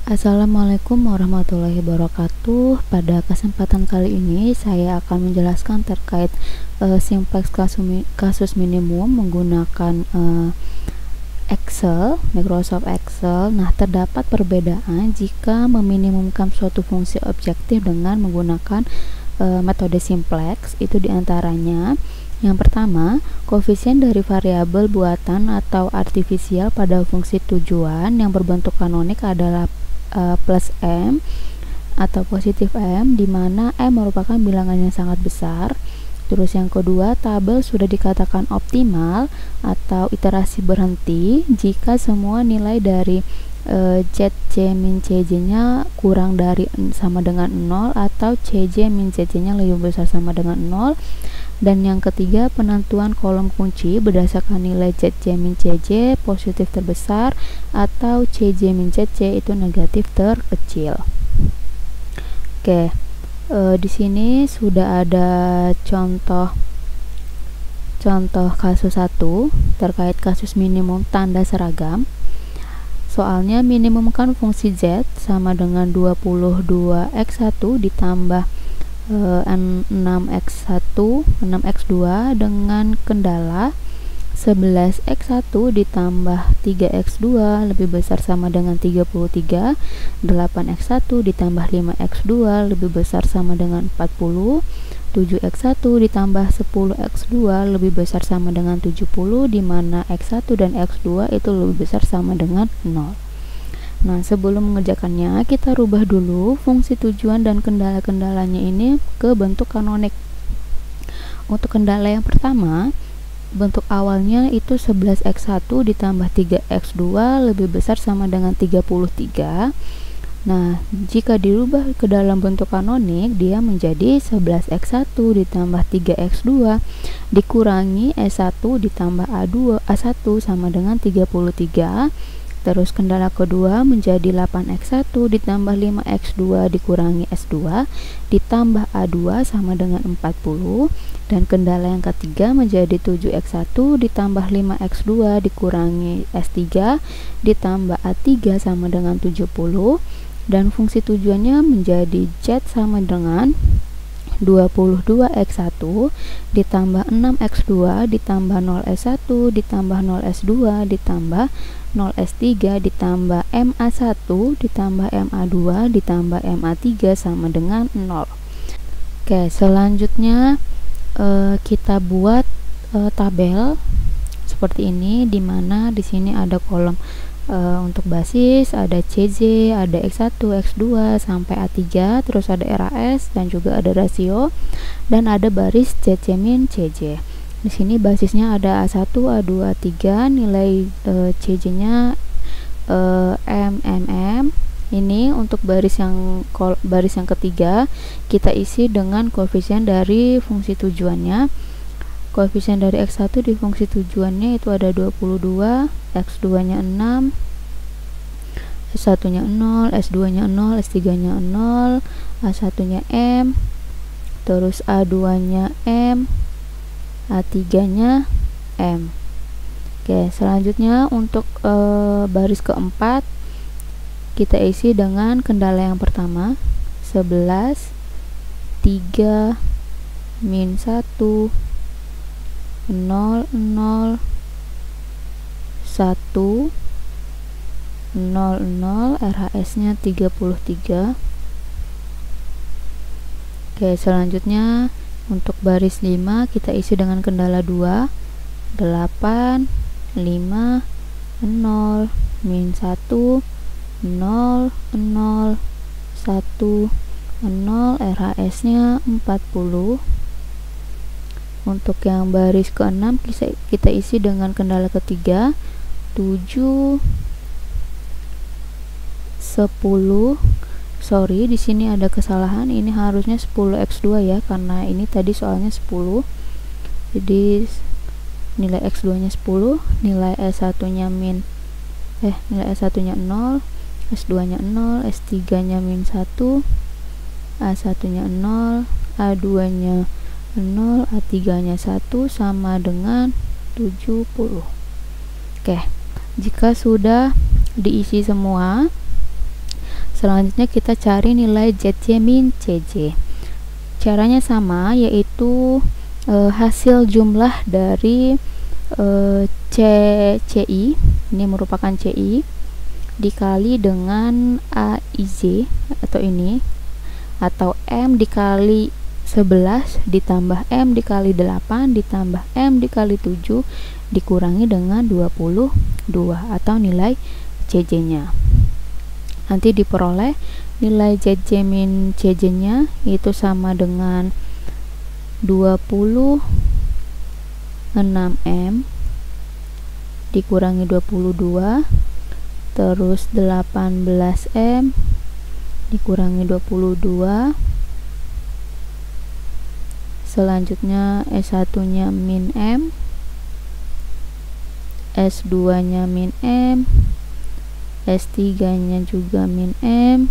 Assalamualaikum warahmatullahi wabarakatuh. Pada kesempatan kali ini saya akan menjelaskan terkait simplex kasus minimum menggunakan Excel, Microsoft Excel. Nah, terdapat perbedaan jika meminimumkan suatu fungsi objektif dengan menggunakan metode simplex. Itu diantaranya: yang pertama, koefisien dari variabel buatan atau artifisial pada fungsi tujuan yang berbentuk kanonik adalah plus M atau positif M, di mana M merupakan bilangan yang sangat besar. Terus yang kedua, tabel sudah dikatakan optimal atau iterasi berhenti jika semua nilai dari ZC min CJ nya kurang dari sama dengan 0 atau CJ min CJ nya lebih besar sama dengan 0. Dan yang ketiga, penentuan kolom kunci berdasarkan nilai ZC min CJ positif terbesar atau CJ min CJ itu negatif terkecil. Oke, di sini sudah ada contoh kasus 1 terkait kasus minimum tanda seragam. Soalnya minimumkan fungsi Z sama dengan 22x1 ditambah 6x2 dengan kendala 11x1 ditambah 3x2 lebih besar sama dengan 33, 8x1 ditambah 5x2 lebih besar sama dengan 40, 7x1 ditambah 10x2 lebih besar sama dengan 70, di mana x1 dan x2 itu lebih besar sama dengan 0. Nah, sebelum mengerjakannya, kita rubah dulu fungsi tujuan dan kendala-kendalanya ini ke bentuk kanonik. Untuk kendala yang pertama, bentuk awalnya itu 11x1 ditambah 3x2 lebih besar sama dengan 33. Nah, jika dirubah ke dalam bentuk kanonik, dia menjadi 11x1 ditambah 3x2 dikurangi S1 ditambah A1 sama dengan 33. Terus kendala kedua menjadi 8x1 ditambah 5x2 dikurangi S2 ditambah A2 sama dengan 40. Dan kendala yang ketiga menjadi 7x1 ditambah 5x2 dikurangi S3 ditambah A3 sama dengan 70. Dan fungsi tujuannya menjadi Z sama dengan 22x1 ditambah 6x2 ditambah 0s1 ditambah 0s2 ditambah 0s3 ditambah MA1 ditambah MA2 ditambah MA3 sama dengan 0. Oke, selanjutnya kita buat tabel seperti ini, dimana di sini ada kolom untuk basis, ada CJ, ada X1, X2 sampai A3, terus ada RAS dan juga ada rasio, dan ada baris ZC min CJ. Di sini basisnya ada A1, A2, A3, nilai CJ-nya MMM. Ini untuk baris yang ketiga kita isi dengan koefisien dari fungsi tujuannya. Koefisien dari X1 di fungsi tujuannya itu ada 22, X2 nya 6, S1 nya 0, S2 nya 0, S3 nya 0, A1 nya M, terus A2 nya M, A3 nya M. Oke, selanjutnya untuk baris keempat kita isi dengan kendala yang pertama 11, 3, min 1, 0, 0, 1, 0, 0, RHS nya 33. Oke, selanjutnya untuk baris 5 kita isi dengan kendala 2, 8, 5, 0, min 1, 0, 0, 1, 0, RHS nya 40. Untuk yang baris ke-6 kita isi dengan kendala ketiga 7, 10. Sorry, di sini ada kesalahan. Ini harusnya 10x2 ya, karena ini tadi soalnya 10. Jadi nilai x2 nya 10, nilai S1 nya nilai S1 nya 0, S2 nya 0, S3 nya min 1, A1 nya 0, A2 nya 0, A3 nya 1 sama dengan 70. Oke, jika sudah diisi semua, Selanjutnya kita cari nilai ZC min CJ. Caranya sama, yaitu hasil jumlah dari CI, ini merupakan CI, dikali dengan AIZ atau ini, atau M dikali 11 ditambah M dikali 8 ditambah M dikali 7 dikurangi dengan 22 atau nilai CJ nya. Nanti diperoleh nilai ZC min CJ nya itu sama dengan 26M dikurangi 22 terus 18M dikurangi 22. Selanjutnya S1 nya min M, S2 nya min M, S3 nya juga min M,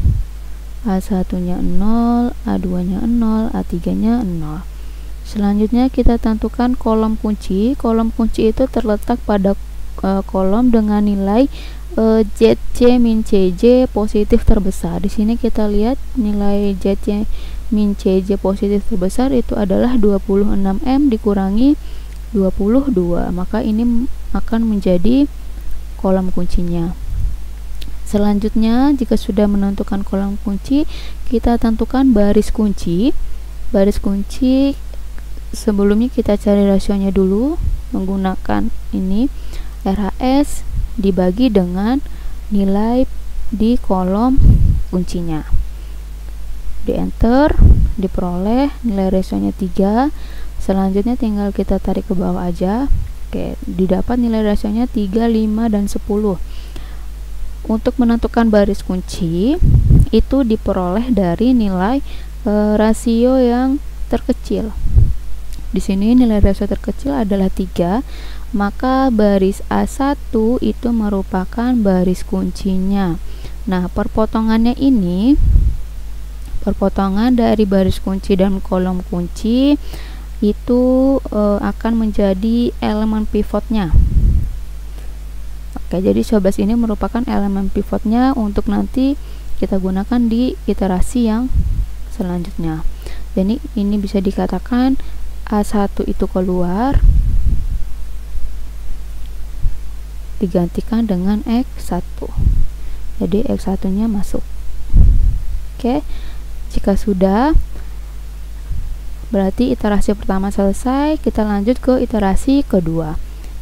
A1 nya 0, A2 nya 0, A3 nya 0. Selanjutnya kita tentukan kolom kunci. Kolom kunci itu terletak pada kolom dengan nilai ZC min CJ positif terbesar. Di sini kita lihat nilai ZC min CJ positif terbesar itu adalah 26M dikurangi 22, maka ini akan menjadi kolom kuncinya. Selanjutnya, jika sudah menentukan kolom kunci, kita tentukan baris kunci. Baris kunci sebelumnya kita cari rasionya dulu menggunakan ini RHS dibagi dengan nilai di kolom kuncinya. Di enter, diperoleh nilai rasionya 3. Selanjutnya tinggal kita tarik ke bawah aja. Oke, didapat nilai rasionya 3, 5, dan 10. Untuk menentukan baris kunci itu diperoleh dari nilai rasio yang terkecil. Di sini nilai rasio terkecil adalah 3, maka baris A1 itu merupakan baris kuncinya. Nah, perpotongannya ini, perpotongan dari baris kunci dan kolom kunci itu akan menjadi elemen pivotnya. Oke, jadi 11 ini merupakan elemen pivotnya untuk nanti kita gunakan di iterasi yang selanjutnya. Jadi ini bisa dikatakan A1 itu keluar digantikan dengan X1. Jadi X1 nya masuk. Oke, jika sudah, berarti iterasi pertama selesai. Kita lanjut ke iterasi kedua.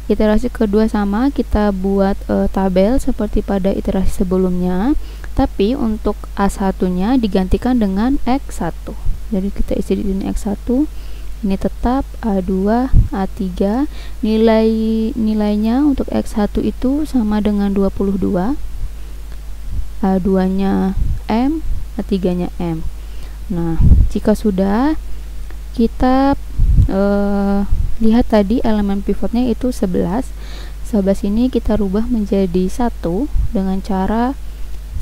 Iterasi kedua sama, kita buat tabel seperti pada iterasi sebelumnya, tapi untuk A1 nya digantikan dengan X1. Jadi kita isi di sini X1, ini tetap A2, A3. Nilainya untuk X1 itu sama dengan 22, A2 nya M, A3 nya M. Nah, jika sudah, kita lihat tadi elemen pivotnya itu 11. 11 ini kita rubah menjadi 1 dengan cara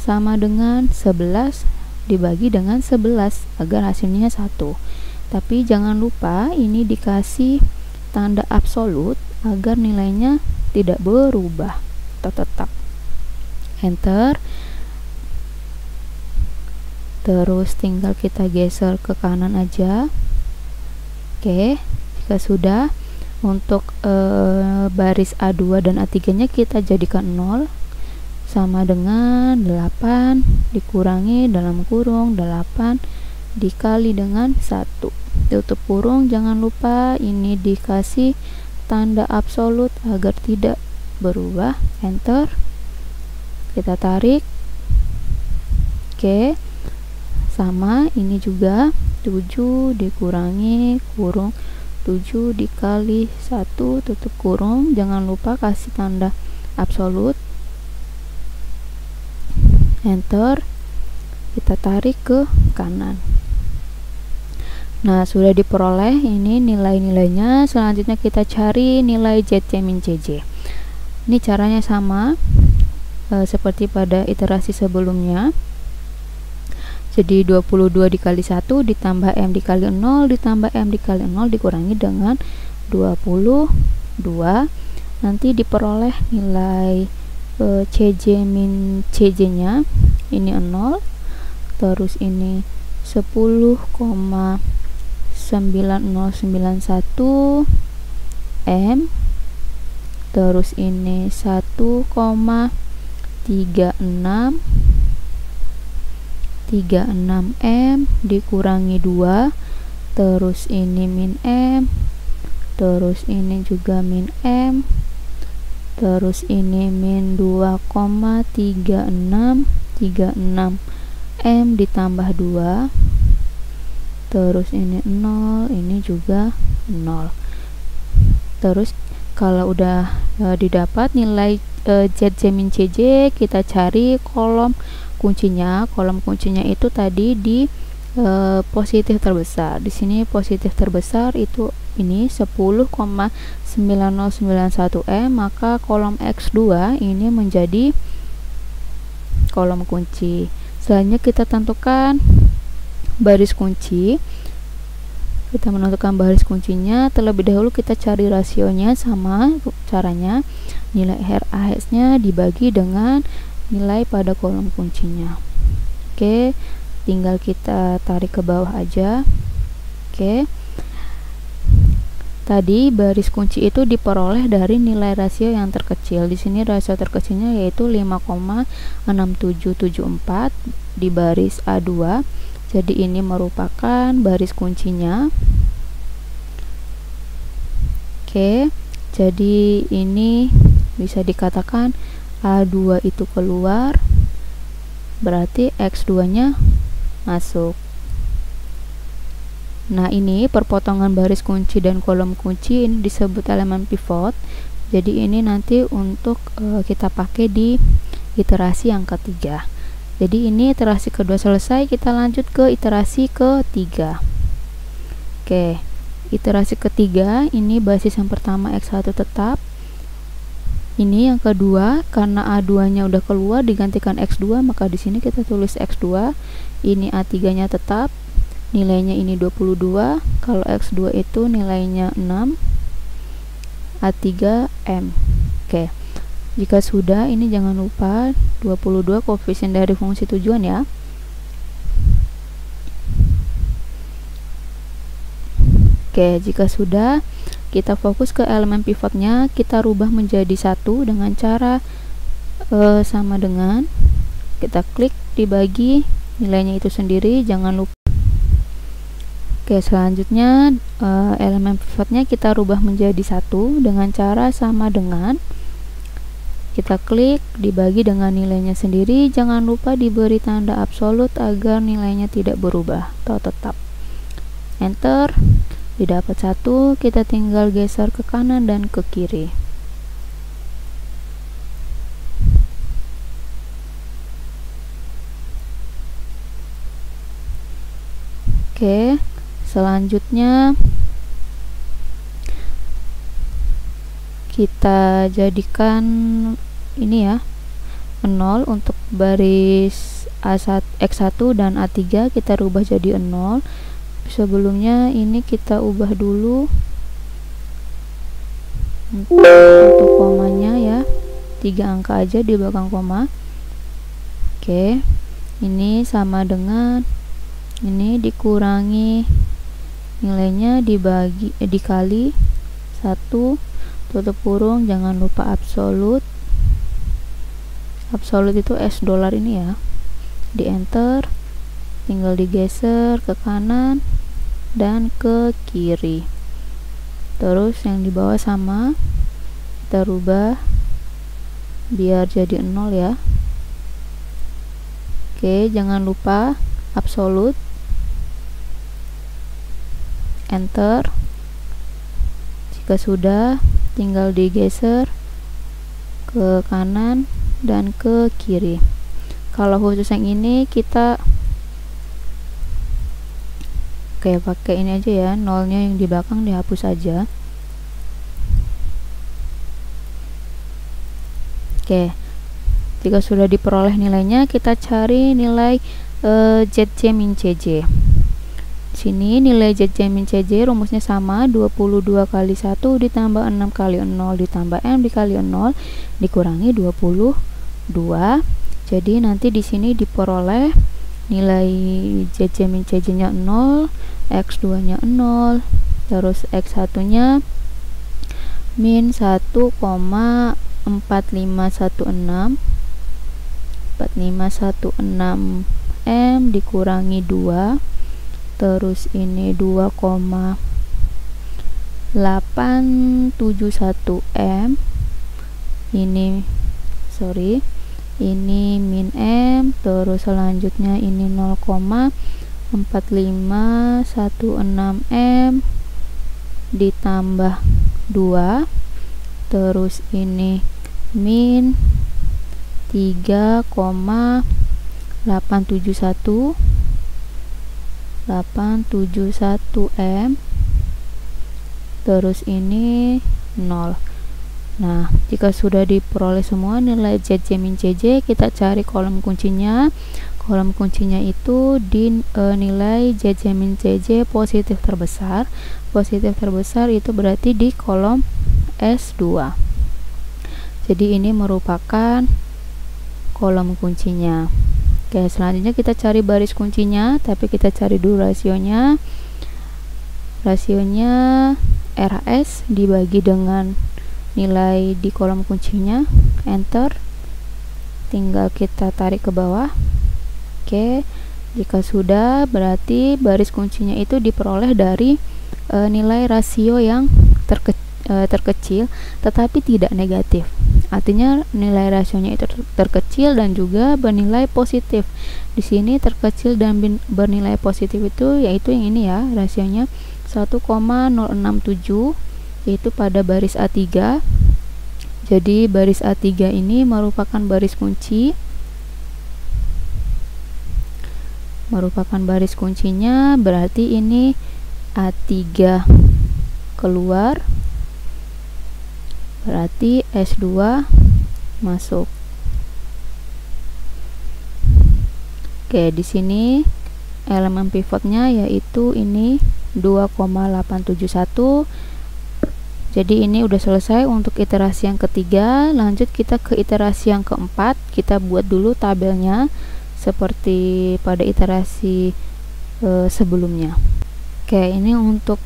sama dengan 11 dibagi dengan 11 agar hasilnya 1. Tapi jangan lupa ini dikasih tanda absolut agar nilainya tidak berubah atau tetap. Enter. Terus tinggal kita geser ke kanan aja. Oke, jika sudah, untuk baris A2 dan A3 nya kita jadikan 0 sama dengan 8 dikurangi dalam kurung 8 dikali dengan 1 tutup kurung. Jangan lupa ini dikasih tanda absolut agar tidak berubah. Enter, kita tarik. Oke, sama ini juga 7 dikurangi kurung 7 dikali 1 tutup kurung. Jangan lupa kasih tanda absolut. Enter, kita tarik ke kanan. Nah, sudah diperoleh ini nilai-nilainya. Selanjutnya kita cari nilai ZC min CJ. Ini caranya sama seperti pada iterasi sebelumnya. Jadi 22 dikali 1 ditambah M dikali 0 ditambah M dikali 0 dikurangi dengan 22. Nanti diperoleh nilai CJ min CJ nya ini 0. terus ini 10,9091 M, terus ini 1,36 M dikurangi 2, terus ini min M, terus ini juga min M, terus ini min 2,3636 M ditambah 2, terus ini 0, ini juga 0. Terus kalau udah didapat nilai ZC min CJ, kita cari kolom kuncinya. Kolom kuncinya itu tadi di positif terbesar. Di sini positif terbesar itu ini 10,9091 M, maka kolom X2 ini menjadi kolom kunci. Selanjutnya kita tentukan baris kunci. Kita menentukan baris kuncinya. Terlebih dahulu kita cari rasionya. Sama caranya, nilai RAS nya dibagi dengan nilai pada kolom kuncinya. Oke, tinggal kita tarik ke bawah aja. Oke, tadi baris kunci itu diperoleh dari nilai rasio yang terkecil. Di sini rasio terkecilnya yaitu 5,6774 di baris A2. Jadi ini merupakan baris kuncinya. Oke, jadi ini bisa dikatakan A2 itu keluar, berarti X2 nya masuk. Nah, ini perpotongan baris kunci dan kolom kunci ini disebut elemen pivot. Jadi ini nanti untuk kita pakai di iterasi yang ketiga. Jadi ini iterasi kedua selesai, kita lanjut ke iterasi ketiga. Oke, iterasi ketiga ini basis yang pertama X1 tetap. Ini yang kedua, karena A2 nya udah keluar digantikan X2, maka di sini kita tulis X2. Ini A3 nya tetap, nilainya ini 22. Kalau X2 itu nilainya 6, A3 M. Oke, jika sudah, ini jangan lupa 22 koefisien dari fungsi tujuan ya. Oke, jika sudah, kita fokus ke elemen pivotnya. Kita rubah menjadi 1 dengan cara sama dengan kita klik dibagi nilainya itu sendiri, jangan lupa. Oke, selanjutnya elemen pivotnya kita rubah menjadi 1 dengan cara sama dengan kita klik dibagi dengan nilainya sendiri, jangan lupa diberi tanda absolut agar nilainya tidak berubah atau tetap. Enter, didapat 1, kita tinggal geser ke kanan dan ke kiri. Oke, selanjutnya kita jadikan ini ya 0 untuk baris A1, X1 dan A3 kita rubah jadi 0. Sebelumnya ini kita ubah dulu untuk komanya ya, 3 angka aja di belakang koma. Oke, ini sama dengan ini dikurangi nilainya dikali 1 tutup kurung, jangan lupa absolut. Absolut itu $, ini ya. Di enter, tinggal digeser ke kanan dan ke kiri. Terus yang di bawah sama, kita rubah biar jadi 0 ya. Oke, jangan lupa absolut. Enter. Jika sudah, tinggal digeser ke kanan dan ke kiri. Kalau khusus yang ini kita kayak pakai ini aja ya, nolnya yang di belakang dihapus aja. Oke, jika sudah diperoleh nilainya, kita cari nilai ZC min CJ. Sini nilai ZC min CJ rumusnya sama, 22 kali 1 ditambah 6 kali 0 ditambah M dikali 0 dikurangi 22. Jadi nanti di sini diperoleh nilai JJ min CJ nya 0, X2 nya 0, terus X1 nya min 1,4516 M dikurangi 2, terus ini 2,871 M, ini min M, terus selanjutnya ini 0,4516 M ditambah 2, terus ini min 3,871 M, terus ini 0. Nah, jika sudah diperoleh semua nilai JJ min CJ, kita cari kolom kuncinya. Kolom kuncinya itu di nilai JJ min CJ positif terbesar. Positif terbesar itu berarti di kolom S2. Jadi ini merupakan kolom kuncinya. Oke, selanjutnya kita cari baris kuncinya, tapi kita cari dulu rasionya. Rasionya RHS dibagi dengan nilai di kolom kuncinya, enter, tinggal kita tarik ke bawah. Oke, jika sudah berarti baris kuncinya itu diperoleh dari nilai rasio yang terkecil tetapi tidak negatif. Artinya nilai rasionya itu terkecil dan juga bernilai positif. Di sini terkecil dan bernilai positif itu yaitu yang ini ya, rasionya 1,067, yaitu pada baris A3. Jadi baris A3 ini merupakan baris kunci. Merupakan baris kuncinya, berarti ini A3 keluar, berarti S2 masuk. Oke, di sini elemen pivotnya yaitu ini 2,871. Jadi ini udah selesai untuk iterasi yang ketiga. Lanjut kita ke iterasi yang keempat. Kita buat dulu tabelnya seperti pada iterasi sebelumnya. Oke, ini untuk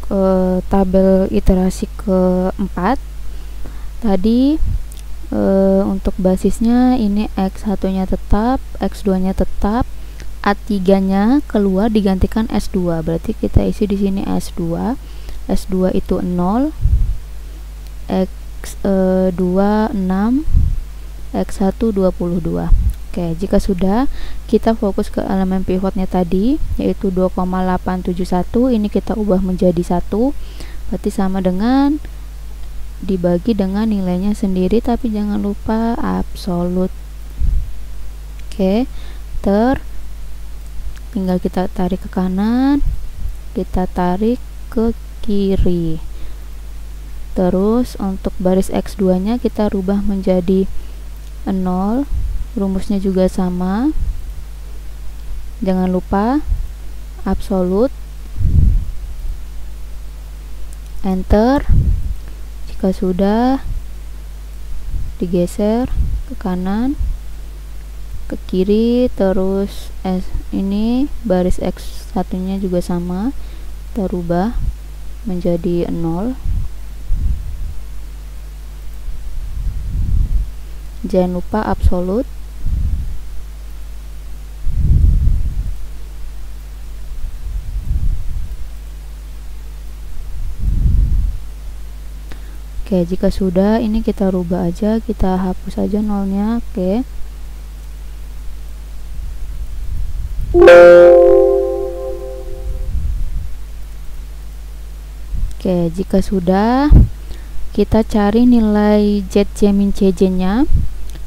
tabel iterasi keempat. Tadi untuk basisnya ini X1 nya tetap, X2 nya tetap, A3 nya keluar digantikan S2. Berarti kita isi di sini S2. S2 itu 0, X2 6, X1 22. Oke, jika sudah, kita fokus ke elemen pivotnya tadi, yaitu 2,871. Ini kita ubah menjadi 1, berarti sama dengan dibagi dengan nilainya sendiri, tapi jangan lupa absolut. Oke, tinggal kita tarik ke kanan, kita tarik ke kiri. Terus untuk baris X2 nya kita rubah menjadi 0. Rumusnya juga sama, jangan lupa absolut, enter. Jika sudah, digeser ke kanan, ke kiri, terus ini baris X1 nya juga sama, kita rubah menjadi 0. Jangan lupa absolut. Oke, jika sudah, ini kita rubah aja, kita hapus aja nolnya. Oke. Oke, jika sudah, kita cari nilai ZC min CJ nya.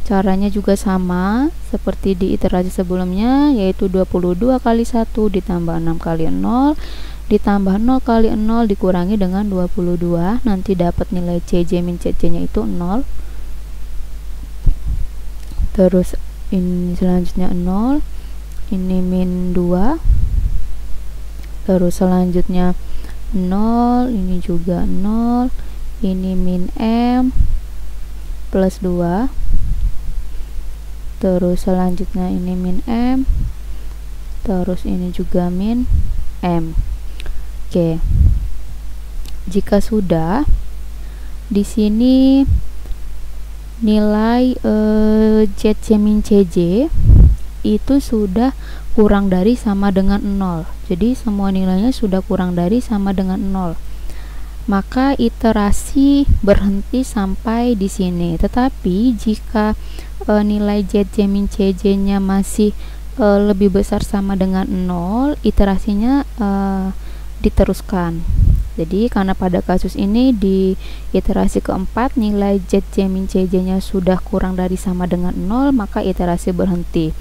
Caranya juga sama seperti di iterasi sebelumnya, yaitu 22 kali 1 ditambah 6 kali 0 ditambah 0 kali 0 dikurangi dengan 22. Nanti dapat nilai CJ min CC nya itu 0. Terus ini selanjutnya 0, ini min 2, terus selanjutnya 0, ini juga 0, ini min M plus 2, terus selanjutnya ini min M, terus ini juga min M. Oke. Jika sudah, di sini nilai ZC min CJ itu sudah kurang dari sama dengan 0. Jadi semua nilainya sudah kurang dari sama dengan 0. Maka iterasi berhenti sampai di sini. Tetapi jika nilai ZC min CJ-nya masih lebih besar sama dengan 0, iterasinya diteruskan. Jadi karena pada kasus ini di iterasi keempat nilai ZC min CJ-nya sudah kurang dari sama dengan 0, maka iterasi berhenti.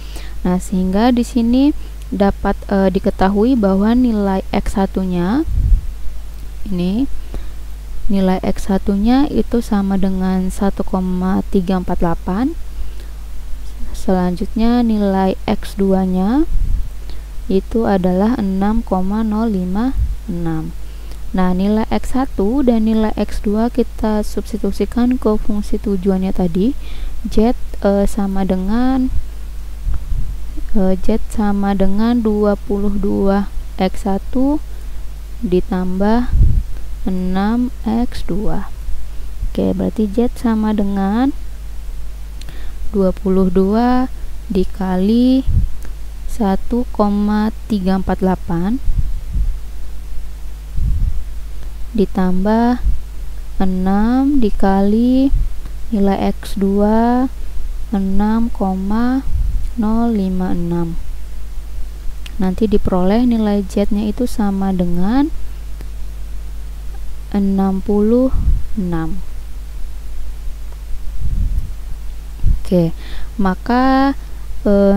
Nah, sehingga di sini dapat diketahui bahwa nilai X1-nya ini nilai X1-nya itu sama dengan 1,348. Selanjutnya nilai X2-nya itu adalah 6,056. Nah, nilai X1 dan nilai X2 kita substitusikan ke fungsi tujuannya tadi. Z sama dengan 22 X1 ditambah 6 X2. Oke, berarti Z sama dengan 22 dikali 1,348 ditambah 6 dikali nilai X2 6,056. Nanti diperoleh nilai Z-nya itu sama dengan 66. Oke, maka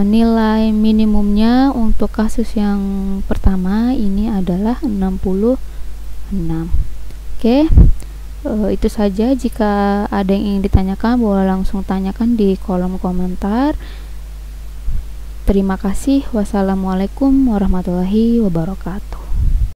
nilai minimumnya untuk kasus yang pertama ini adalah 66. Oke, itu saja. Jika ada yang ingin ditanyakan, boleh langsung tanyakan di kolom komentar. Terima kasih. Wassalamualaikum warahmatullahi wabarakatuh.